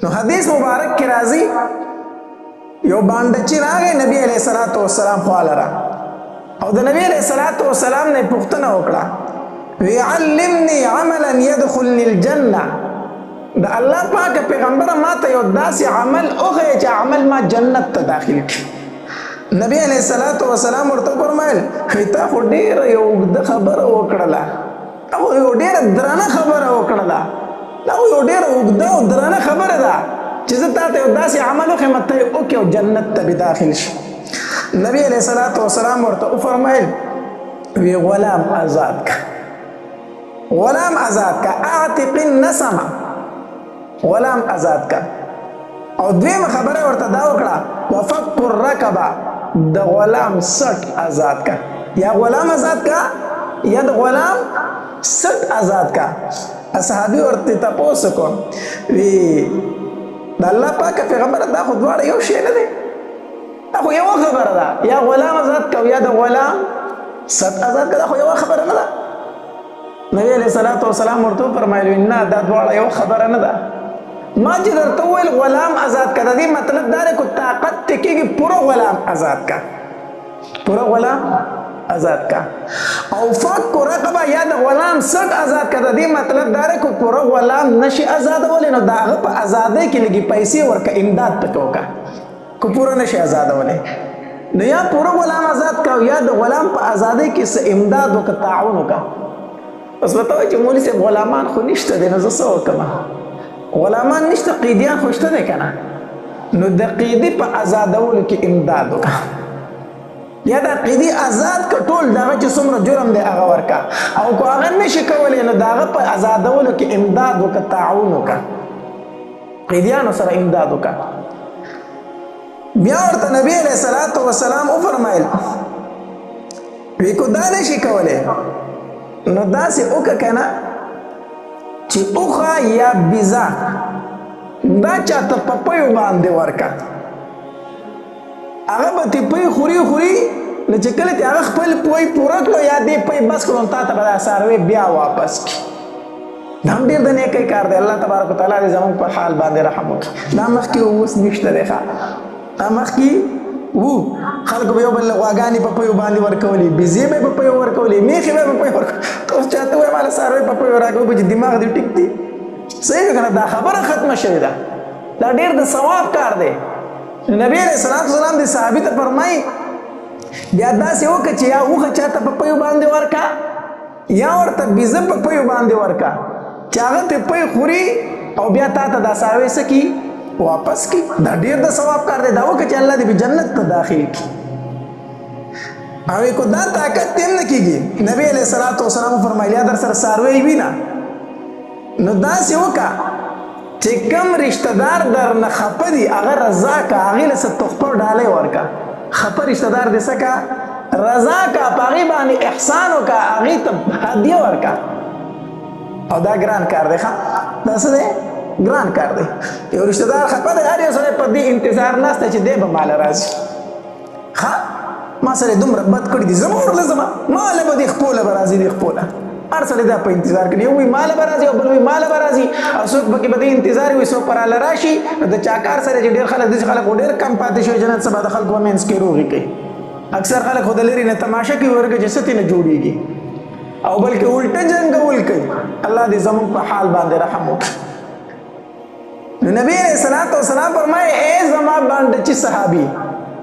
نو حدیث مبارک کی راضی یو باندچی راغی نبی علیہ الصلوۃ والسلام خواله را او د نبی علیہ الصلوۃ والسلام نه پوښتنه وکړه وی علمني عملا يدخلني الجنه د الله پاک پیغمبر ما ته یو داسې عمل اوخه چې عمل ما جنت ته داخل کی نبی علیہ الصلوۃ والسلام ورته فرمایل تا خو ډیر یو د خبره وکړه او یو ډیر درنه خبره وکړه دا یو ډیر وګدا او درنه خبره ده چې زه تا ته یو داسې عمل وکړم ته او کې جنت ته به داخل شي نبی علیہ الصلوۃ والسلام ورته فرمایل وی غلام آزاد کا غلام آزاد کا اعتق النسم غلام آزاد کا او دویمه خبره ورته دا وکړه وفك الرقبه د غلام سټ آزاد کا یا غلام آزاد کا یا د غلام سټ آزاد کا اصحابي ورته تاسو کو وی د الله پاک پیغمبر دا خو دواړه یو شی نه دی دا خو یو خبره ده یا غلام آزاد کا یا د غلام سټ آزاد کا دا خو یو خبره نه ده نبی علیہ الصلوۃ والسلام ورته فرمایلی نه دا دواړه یو خبره نه ده ما چې درته وویل غلام آزاد کا د دې مطلب دا دی کو طاقت ټکېږي پوره غلام آزاد کا پوره غلام آزاد کا او فک رقبه یا د غلام سټ آزاد کا د دې مطلب دا دی کو پوره غلام نشي آزادولی نو د هغه په ازادۍ کې لږې پیسې ورکه امداد پکې وکړه که پوره نشي آزادولی نو یا پوره غلام آزاد کا یا د غلام په ازادۍ کې څه امداد وکړه تعاون وکړه اوس به ته وایې چې مولي صاحب غلامان خو نشته دی نو زه څه وکړم غلامان نشته قیدیان خو شته دی که نه نو د قیدي په ازادولو کې امداد وکړه یا دا قیدي آزاد که ټول دغه چې څومره جرم دی هغه ورکړه او که هغه نشي کولی نو د هغه په ازادولو کې امداد وکړه تعاون وکړه قیدیانو سره امداد وکړه بیا ورته نبی علیہ الصلوۃ والسلام وفرمایل وی کو دا نشي کولی نو داسې وکړه که نه چې اوښه یا بیزه دا چاته په پیو باندې ورکړه هغه به تې پی خوري نو چې کله تې هغه خپل پوی پوره کړو یا دې پی بس کړو نو تا ته به دا څاروی بیا واپس کړي دا هم ډېر د نیکۍ کار دی الله تبارک وتعالی دې زموږ په حال باندې رحم وکړي دا مخکې اوس نشته دی ښه دا مخکې وو خلکو به یو بل غواګانې په پیو باندې ورکولې بیزې به په پیو ورکولې میښې به په پیو ورکولې ته اوس چاته وایې ماله څاروی په پیو راکوي چې دماغ دې ټیک دی صحیح ده که نه دا خبره ختمه شوې ده دا ډېر د ثواب کار دی نبی علیہ الصلوۃ والسلام دې صحابي ته فرمایي بیا داسې وکړه چې یا اوښه چاته په پیو باندې ورکړه یا ورته بیزه په پیو باندې ورکړه چې هغه ته پی خوري او بیا تا ته دا څاروی څه کي واپس کی دا ډیر د ثواب کار دی دا وکړه چې الله دې به جنت ته داخل کی او کو دا طاقت تیم نه کیږي نبی علیہ الصلوۃ والسلام فرمایلی در سره څاروی وي نه نو داسې وکړه چې کم رشتہ دار در نه خفه دي هغه رضا کا هغې له څه تحفه ډالۍ ورکړه خفه رشتہ دار دې څه کا رضا کا په هغې باندې احسان وکړه هغې ته هدیه ورکړه او دا ګران کار دی ښه دا څه دی ګران کار دی یو رشتہ دار خفه دی هر یو سړی په دې انتظار ناسته چې دی به ماله راځي ښه ما سره دومره بد کړي دي زما ورله زما ماله به دې خپله به راځي دې خپله هر سړی دا په انتظار کوي یو وایي ماله به راځي او بل وایي ماله به راځي او څوک پکې به دې انتظار وي څوک پر هله راشي نو د چا کار سره چې ډېر خلک داسې خلک خو ډېر کم پاتې شوي جنت سبا د خلکو په منځ کې روغې کوي اکثر خلک خو د لرې نه تماشه کوي ورکه چې څه ترې نه جوړېږي او بلکې الټه جنګول کوي الله دې زموږ په حال باندې رحم وکړي نو نبی علیہ الصلوۃ والسلام فرمایي ای زما باندې چې صحابي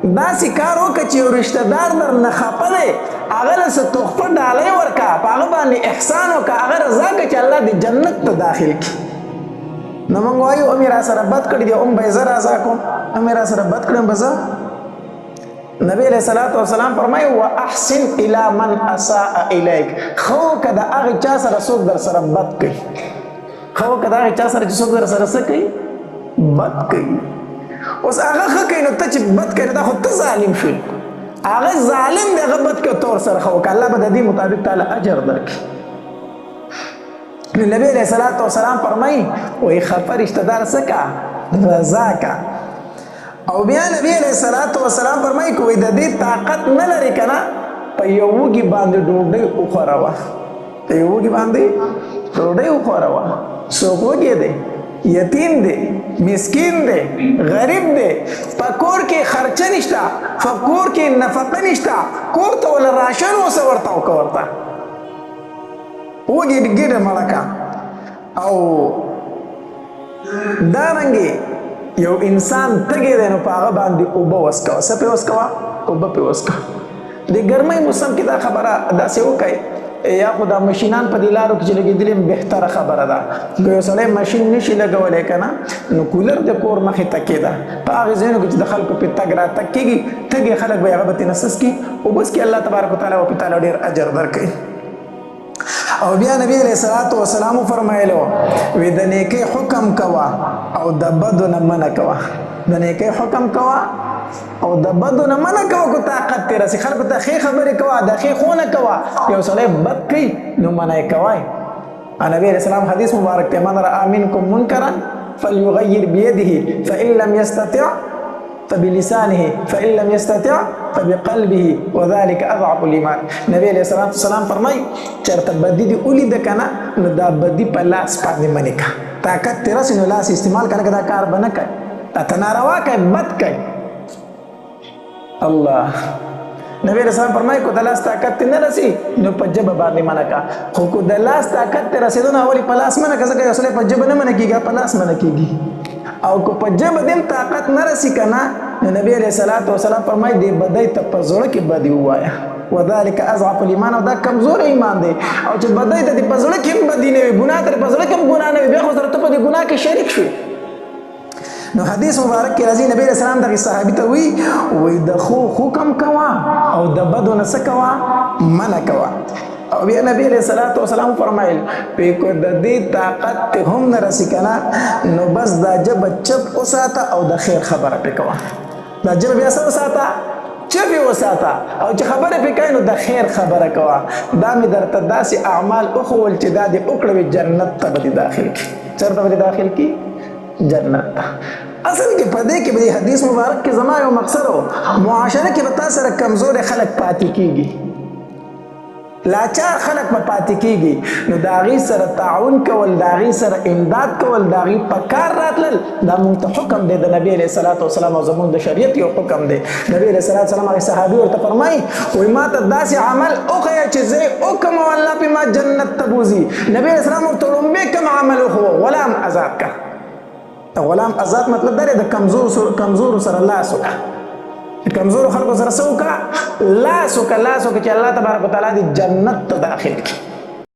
داسې کار وکړه چې یو رشتہ دار در نه خفه دی هغه له څه تحفه ډالۍ ورکړه په هغه باندې احسان وکړه هغه رضا کړه چې الله دې جنت ته داخل کړي نو موږ وایو امې را سره بد کړي دي به یې زه رضا کوم امې را سره بد کړم به زه نبی علیہ الصلوۃ والسلام فرمایي واحسن الی من اساء الیک خو که د هغې چا سره څوک در سره بد کوي خو که د هغې چا سره چې څوک در سره څه کوي بد کوي اوس هغه ښه کوي نو ته چې بد کوي دا خو ته ظالم شوي هغه ظالم دی هغه بد کوي ته ورسره ښه وکړه الله به د دې مطابق تعالی اجر درکړي نو نبی علیہ الصلوۃ والسلام فرمایي وایي خفه رشتہ دار څه کا رضا کا او بیا نبی علیہ الصلوۃ والسلام فرمایي کوي د دې طاقت نه لري که نه په یو وږي باندې ډوډۍ وخوروه په یو وږي باندې ډوډۍ وخوروه څوک وږی دی یتیم دی مسکین دی غریب دی په کور کې خرچه نشته په کور کې نفقه نشته کور ته ول راشن اوسه ورته وکړه ورته وګي ګډه مړکا او دارنګي یو انسان تګي دی نو په هغه باندې اوبه وسکوه څه پې وسکوه اوبه پې وسکوه د ګرمۍ موسم کې دا خبره داسې وکړئ یا خو دا ماشینان په دې لارو کې چې لګېدلي بهتره خبره ده که یو سړی ماشین نشي لګولی که نه نو کولر د کور مخې ته کېده په هغې ځایونو کې چې د خلکو پې تګ راتګ کېږي تږي خلک به هغه به ترېنه څه څکي اوبه څکي الله تبارک وتعالی به په تعالی ډېر اجر درکوي او بیا نبی علیہ الصلوۃ والسلام فرمایلو وی د نیکی حکم کوا او د بدو نه منع کوا د نیکی حکم کوا او د بدو نه منع کوا کو طاقت تیر سي خلکو ته خې خبرې کوا د خې خونه کوا یو سړی بد کوي نو منع کوي نبی علیہ السلام حدیث مبارک ته من رأى منکم منکرا فليغير بيده فإن لم يستطع فبلسانه فإن لم يستطع فبقلبه وذلك أضعف الإيمان نبی علیہ السلام فرمای چرته بدی دی اولید کنه نو دا بدی په لاس باندې منی کا طاقت تیر سي نو لاس استعمال کنه دا کار بنه کوي تا ناروا کوي بد کوي الله نبی علیہ السلام فرمای کو د لاس طاقت نه رسی نو په جبه باندې منه کا خو کو د لاس طاقت تیر رسیدو نه اولی په لاس منه کا ځکه اصله په جبه نه منه کیږي په لاس منه کیږي او کو په جبه دیم طاقت نه رسی کنه نو نبی علیہ السلام فرمای دی بدای ته په زړه کې بدی وایا وذلك اضعف الايمان او دا کمزور ایمان دی او چې بدای ته په زړه کې بدی نه وي ګناه تر په زړه کې ګناه نه وي بیا خو سره ته په دې ګناه کې شریک شوی نو حدیث مبارک کې راځي نبی رسول الله د صحابي ته وی د خو حکم کوا او د بدو نه سکوا منع کوا او بیا نبی علیہ الصلوۃ والسلام فرمایل په کو د دې طاقت ته هم نه رسی کنه نو بس دا جب چپ اوساته او د خیر خبره پکوا دا جب بیا اوساته چپ اوساته او چې خبره پکای نو د خیر خبره کوا دا می درته داسې اعمال اخول چې دا د وکړو جنت ته به داخل کی چرته به داخل کی جنت اصل کې پدې کې به حدیث مبارک کې زما یو مقصد او معاشره کې به تاسو سره کمزور خلک پاتې کیږي لاچار خلک په پاتې کیږي نو داغي سره تعاون کول داغي سره امداد کول داغي په کار راتلل دا مونږ ته حکم دی د نبی علیہ الصلوۃ والسلام او زمونږ د شریعت یو حکم دی نبی علیہ الصلوۃ والسلام هغه صحابي ورته فرمایي وای ما ته داسې عمل اوخیا چې زه حکم الله په ما جنت تبوزي نبی علیہ السلام ورته لومبه کوم عمل هو غلام آزاد کا غلام آزاد مطلب دا د کمزور سره لاس وکړه کمزور خلکو سره څه وکړه لاس وکړه چې الله تبارک وتعالی دې جنت ته داخل کړي